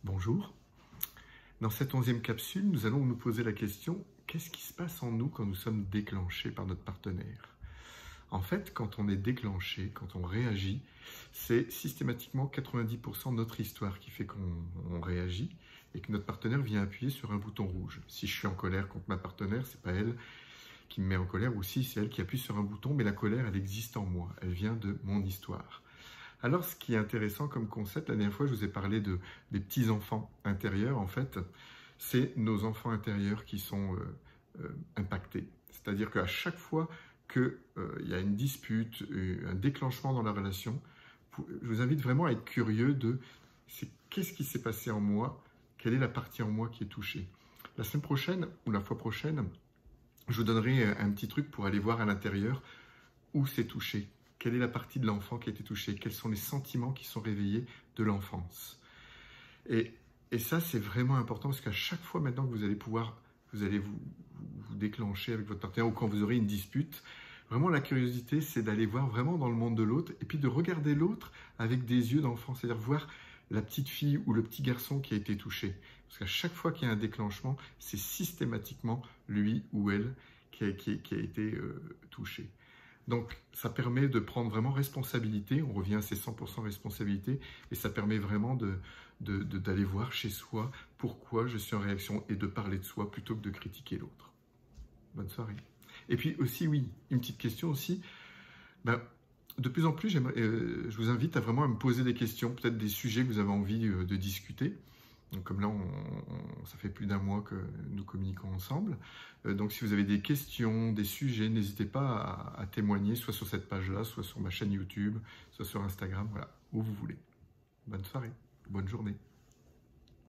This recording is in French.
Bonjour. Dans cette 11e capsule, nous allons nous poser la question: qu'est-ce qui se passe en nous quand nous sommes déclenchés par notre partenaire? En fait, quand on est déclenché, quand on réagit, c'est systématiquement 90% de notre histoire qui fait qu'on réagit et que notre partenaire vient appuyer sur un bouton rouge. Si je suis en colère contre ma partenaire, c'est pas elle qui me met en colère, ou si c'est elle qui appuie sur un bouton, mais la colère, elle existe en moi, elle vient de mon histoire. Alors, ce qui est intéressant comme concept, la dernière fois, je vous ai parlé des petits-enfants intérieurs. En fait, c'est nos enfants intérieurs qui sont impactés. C'est-à-dire qu'à chaque fois qu'il y a une dispute, un déclenchement dans la relation, je vous invite vraiment à être curieux de qu'est-ce qui s'est passé en moi, quelle est la partie en moi qui est touchée. La semaine prochaine ou la fois prochaine, je vous donnerai un petit truc pour aller voir à l'intérieur où c'est touché. Quelle est la partie de l'enfant qui a été touchée? Quels sont les sentiments qui sont réveillés de l'enfance? Et ça, c'est vraiment important parce qu'à chaque fois maintenant que vous allez vous déclencher avec votre partenaire ou quand vous aurez une dispute, vraiment la curiosité, c'est d'aller voir vraiment dans le monde de l'autre et puis de regarder l'autre avec des yeux d'enfant, c'est-à-dire voir la petite fille ou le petit garçon qui a été touché. Parce qu'à chaque fois qu'il y a un déclenchement, c'est systématiquement lui ou elle qui a été touché. Donc, ça permet de prendre vraiment responsabilité, on revient à ces 100% responsabilité, et ça permet vraiment d'aller voir chez soi pourquoi je suis en réaction et de parler de soi plutôt que de critiquer l'autre. Bonne soirée. Et puis aussi, oui, une petite question aussi, de plus en plus, je vous invite à vraiment me poser des questions, peut-être des sujets que vous avez envie de discuter. Donc, comme là, ça fait plus d'un mois que nous communiquons ensemble. Donc, si vous avez des questions, des sujets, n'hésitez pas à témoigner, soit sur cette page-là, soit sur ma chaîne YouTube, soit sur Instagram, voilà, où vous voulez. Bonne soirée, bonne journée.